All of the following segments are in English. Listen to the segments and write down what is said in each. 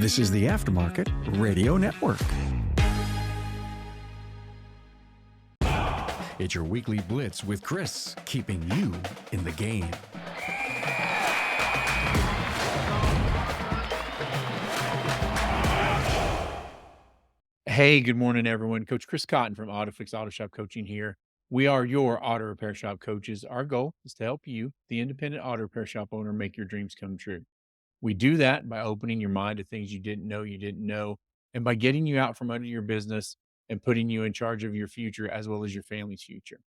This is the Aftermarket Radio Network. It's your weekly Blitz with Chris, keeping you in the game. Hey, good morning, everyone. Coach Chris Cotton from Autofix Auto Shop Coaching here. We are your auto repair shop coaches. Our goal is to help you, the independent auto repair shop owner, make your dreams come true. We do that by opening your mind to things you didn't know, and by getting you out from under your business and putting you in charge of your future as well as your family's future.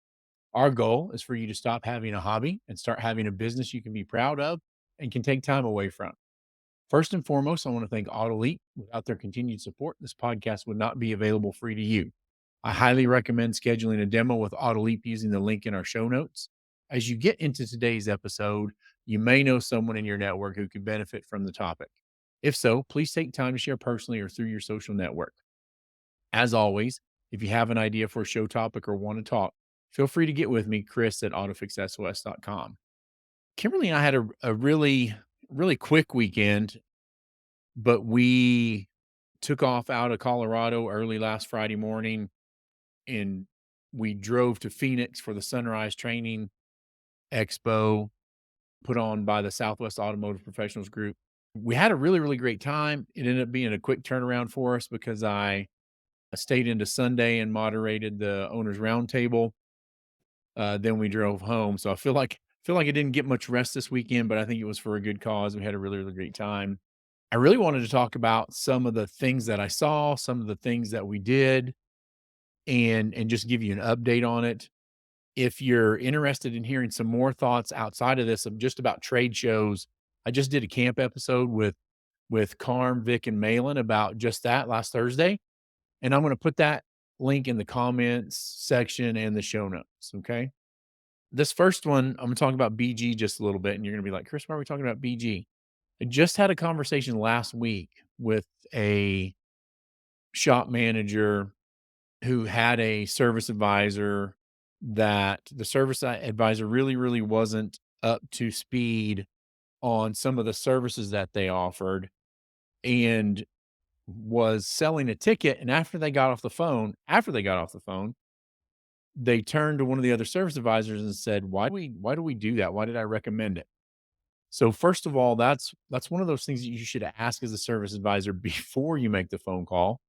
Our goal is for you to stop having a hobby and start having a business you can be proud of and can take time away from. First and foremost, I want to thank AutoLeap. Without their continued support, this podcast would not be available free to you. I highly recommend scheduling a demo with AutoLeap using the link in our show notes. As you get into today's episode, you may know someone in your network who could benefit from the topic. If so, please take time to share personally or through your social network. As always, if you have an idea for a show topic or want to talk, feel free to get with me, Chris at autofixsos.com. Kimberly and I had a really quick weekend, but we took off out of Colorado early last Friday morning, and we drove to Phoenix for the Sunrise Training Expo put on by the Southwest Automotive Professionals Group. We had a really great time. It ended up being a quick turnaround for us because I stayed into Sunday and moderated the owners roundtable. Then we drove home. So I feel like I didn't get much rest this weekend, but I think it was for a good cause. We had a really great time. I really wanted to talk about some of the things that I saw, some of the things that we did, and just give you an update on it. If you're interested in hearing some more thoughts outside of this, of just about trade shows, I just did a camp episode with Carm, Vic, and Malin about just that last Thursday. And I'm going to put that link in the comments section and the show notes. Okay. This first one, I'm going to talk about BG just a little bit. And you're going to be like, Chris, why are we talking about BG? I just had a conversation last week with a shop manager who had a service advisor that the service advisor really wasn't up to speed on some of the services that they offered and was selling a ticket. And after they got off the phone, they turned to one of the other service advisors and said, why do we do that? Why did I recommend it? So first of all, that's one of those things that you should ask as a service advisor before you make the phone call.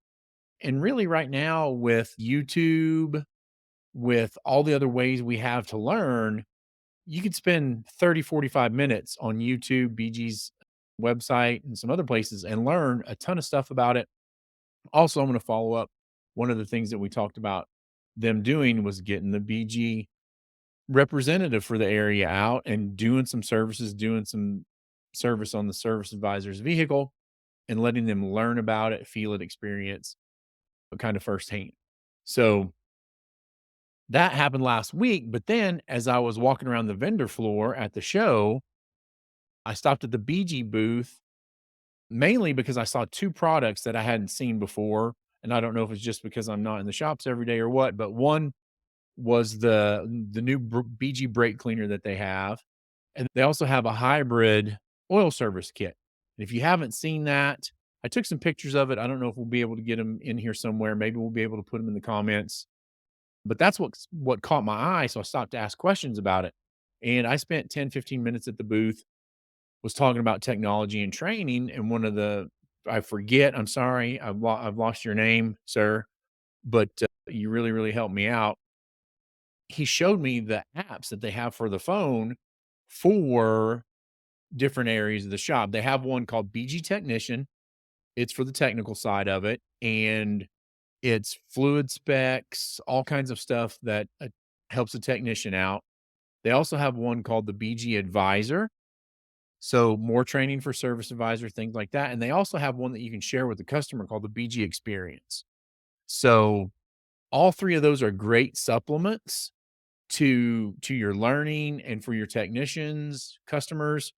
And really right now with YouTube, with all the other ways we have to learn, you could spend 30, 45 minutes on YouTube, BG's website, and some other places and learn a ton of stuff about it. Also, I'm going to follow up. One of the things that we talked about them doing was getting the BG representative for the area out and doing some service on the service advisor's vehicle and letting them learn about it, feel it, experience kind of firsthand. So that happened last week. But then as I was walking around the vendor floor at the show, I stopped at the BG booth mainly because I saw two products that I hadn't seen before. And I don't know if it's just because I'm not in the shops every day or what, but one was the new BG brake cleaner that they have. And they also have a hybrid oil service kit. And if you haven't seen that, I took some pictures of it. I don't know if we'll be able to get them in here somewhere. Maybe we'll be able to put them in the comments. But that's what caught my eye. So I stopped to ask questions about it. And I spent 10, 15 minutes at the booth, was talking about technology and training. And I forget, I'm sorry, I've lost your name, sir, but you really helped me out. He showed me the apps that they have for the phone for different areas of the shop. They have one called BG Technician. It's for the technical side of it. And it's fluid specs, all kinds of stuff that helps a technician out. They also have one called the BG Advisor. So more training for service advisor, things like that. And they also have one that you can share with the customer called the BG Experience. So all three of those are great supplements to your learning and for your technicians, customers.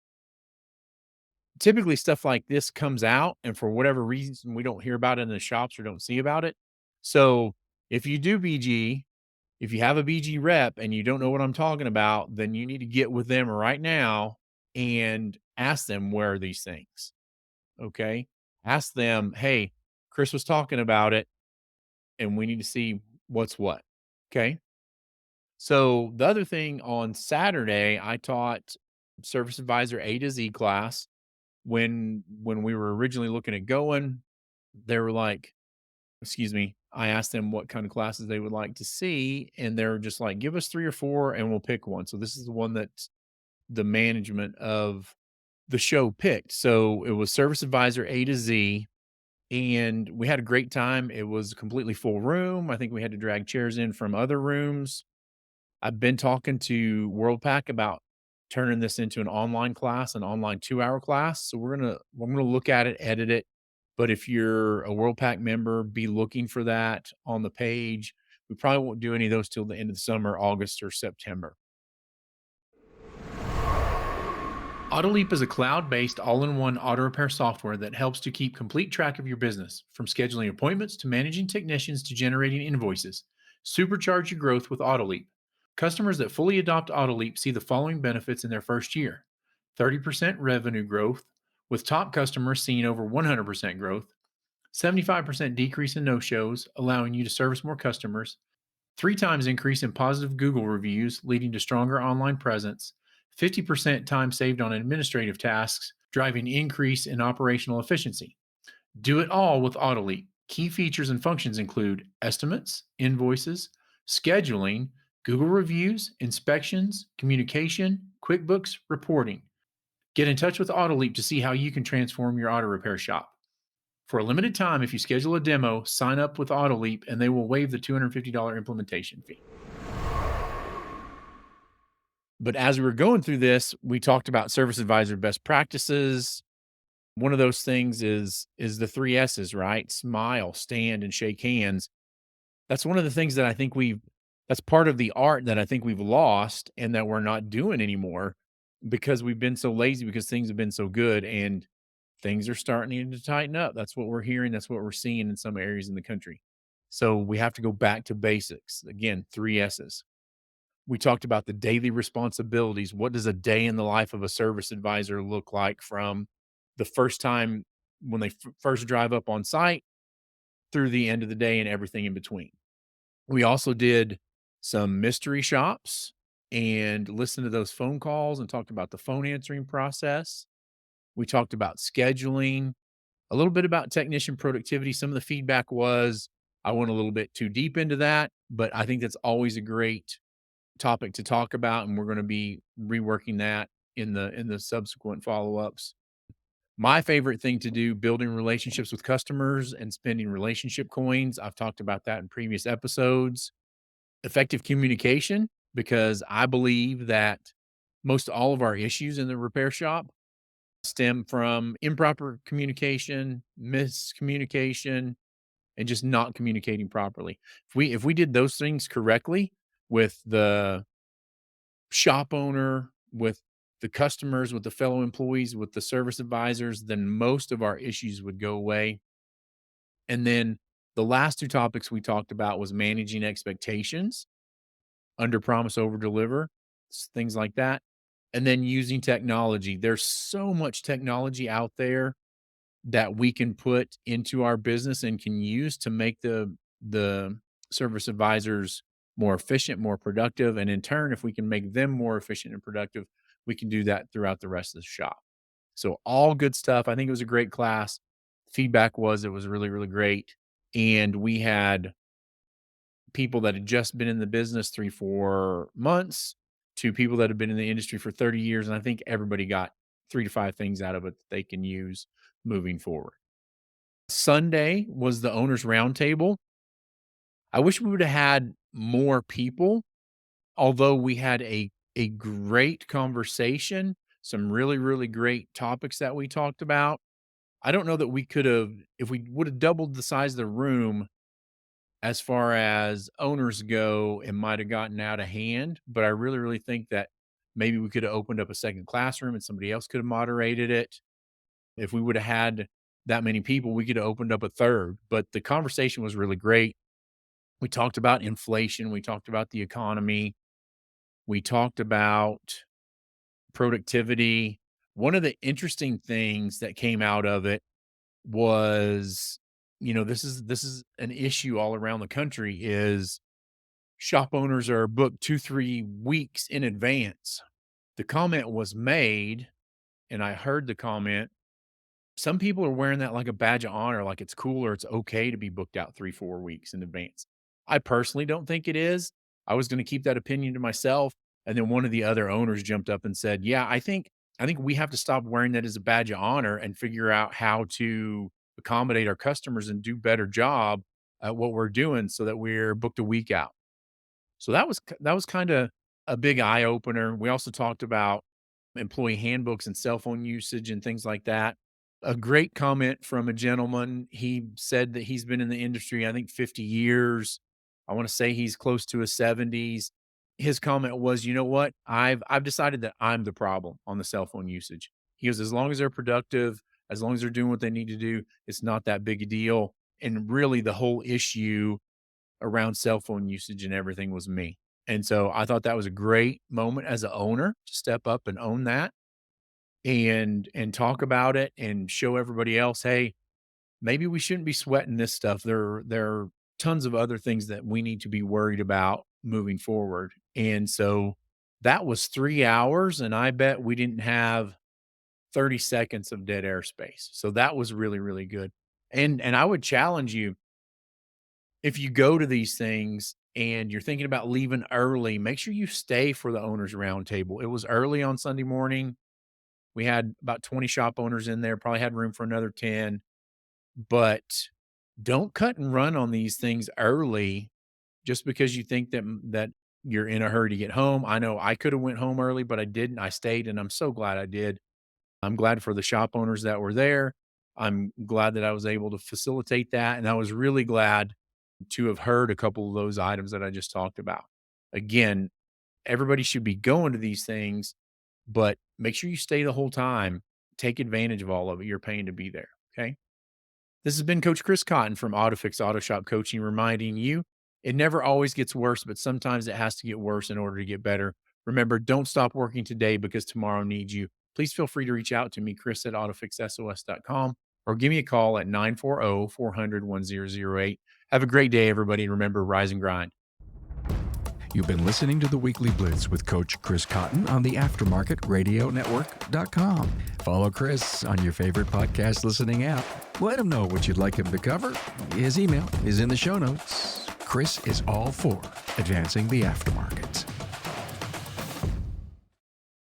Typically stuff like this comes out and for whatever reason we don't hear about it in the shops or don't see about it. So if you do BG, if you have a BG rep and you don't know what I'm talking about, then you need to get with them right now and ask them where are these things. Okay. ask them, hey, Chris was talking about it and we need to see what's what. Okay. So the other thing on Saturday, I taught Service Advisor A to Z class. When we were originally looking at going, they were like, excuse me, I asked them what kind of classes they would like to see, and they're just like, give us 3 or 4 and we'll pick one. So this is the one that the management of the show picked. So it was Service Advisor A to Z, and we had a great time. It was a completely full room. I think we had to drag chairs in from other rooms. I've been talking to WorldPack about turning this into an online class, an online 2-hour class. So we're gonna look at it, edit it. But if you're a WorldPack member, be looking for that on the page. We probably won't do any of those till the end of the summer, August or September. Autoleap is a cloud-based all-in-one auto repair software that helps to keep complete track of your business, from scheduling appointments to managing technicians to generating invoices. Supercharge your growth with Autoleap. Customers that fully adopt Autoleap see the following benefits in their first year: 30% revenue growth, with top customers seeing over 100% growth, 75% decrease in no-shows, allowing you to service more customers, 3 times increase in positive Google reviews, leading to stronger online presence, 50% time saved on administrative tasks, driving increase in operational efficiency. Do it all with Autoleap. Key features and functions include estimates, invoices, scheduling, Google reviews, inspections, communication, QuickBooks, reporting. Get in touch with Autoleap to see how you can transform your auto repair shop. For a limited time, if you schedule a demo, sign up with Autoleap and they will waive the $250 implementation fee. But as we were going through this, we talked about service advisor best practices. One of those things is the 3 S's, right? Smile, stand, and shake hands. That's one of the things that I think that's part of the art that I think we've lost and that we're not doing anymore because we've been so lazy, because things have been so good and things are starting to tighten up. That's what we're hearing. That's what we're seeing in some areas in the country. So we have to go back to basics. Again, 3 S's. We talked about the daily responsibilities. What does a day in the life of a service advisor look like from the first time when they first drive up on site through the end of the day and everything in between? We also did some mystery shops and listened to those phone calls and talked about the phone answering process. We talked about scheduling, a little bit about technician productivity. Some of the feedback was I went a little bit too deep into that, but I think that's always a great topic to talk about, and we're going to be reworking that in the subsequent follow-ups. My favorite thing to do, building relationships with customers and spending relationship coins. I've talked about that in previous episodes. Effective communication, because I believe that most all of our issues in the repair shop stem from improper communication, miscommunication, and just not communicating properly. If we did those things correctly with the shop owner, with the customers, with the fellow employees, with the service advisors, then most of our issues would go away. And then the last 2 topics we talked about was managing expectations, under promise, over deliver, things like that. And then using technology. There's so much technology out there that we can put into our business and can use to make the service advisors more efficient, more productive, and in turn, if we can make them more efficient and productive, we can do that throughout the rest of the shop. So all good stuff. I think it was a great class. Feedback was it was really, really great. And we had people that had just been in the business 3, 4 months to people that have been in the industry for 30 years. And I think everybody got 3 to 5 things out of it that they can use moving forward. Sunday was the owner's roundtable. I wish we would have had more people, although we had a great conversation, some really, really great topics that we talked about. I don't know that we could have, if we would have doubled the size of the room as far as owners go, it might have gotten out of hand. But I really, really think that maybe we could have opened up a second classroom and somebody else could have moderated it. If we would have had that many people, we could have opened up a third. But the conversation was really great. We talked about inflation. We talked about the economy. We talked about productivity. One of the interesting things that came out of it was, this is an issue all around the country is shop owners are booked 2-3 weeks in advance. The comment was made, and I heard the comment, some people are wearing that like a badge of honor, like it's cool or it's okay to be booked out 3-4 weeks in advance. I personally don't think it is. I was going to keep that opinion to myself. And then one of the other owners jumped up and said, yeah, I think we have to stop wearing that as a badge of honor and figure out how to accommodate our customers and do better job at what we're doing so that we're booked a week out. So that was kind of a big eye opener. We also talked about employee handbooks and cell phone usage and things like that. A great comment from a gentleman. He said that he's been in the industry, I think 50 years. I want to say he's close to his 70s. His comment was, "You know what? I've decided that I'm the problem on the cell phone usage." He goes, "As long as they're productive, as long as they're doing what they need to do, it's not that big a deal." And really the whole issue around cell phone usage and everything was me. And so I thought that was a great moment as a owner to step up and own that and talk about it and show everybody else, hey, maybe we shouldn't be sweating this stuff. There are tons of other things that we need to be worried about moving forward. And so that was 3 hours, and I bet we didn't have 30 seconds of dead air space. So that was really, really good. And I would challenge you, if you go to these things and you're thinking about leaving early, make sure you stay for the owners roundtable. It was early on Sunday morning. We had about 20 shop owners in there, probably had room for another 10, but don't cut and run on these things early just because you think that you're in a hurry to get home. I know I could have went home early, but I didn't. I stayed, and I'm so glad I did. I'm glad for the shop owners that were there. I'm glad that I was able to facilitate that, and I was really glad to have heard a couple of those items that I just talked about. Again, everybody should be going to these things, but make sure you stay the whole time. Take advantage of all of it. You're paying to be there. Okay. This has been Coach Chris Cotton from Autofix Auto Shop Coaching, reminding you it never always gets worse, but sometimes it has to get worse in order to get better. Remember, don't stop working today because tomorrow needs you. Please feel free to reach out to me, Chris at AutoFixSOS.com, or give me a call at 940-400-1008. Have a great day, everybody. And remember, rise and grind. You've been listening to the Weekly Blitz with Coach Chris Cotton on the AftermarketRadioNetwork.com. Follow Chris on your favorite podcast listening app. Let him know what you'd like him to cover. His email is in the show notes. Chris is all for advancing the aftermarket.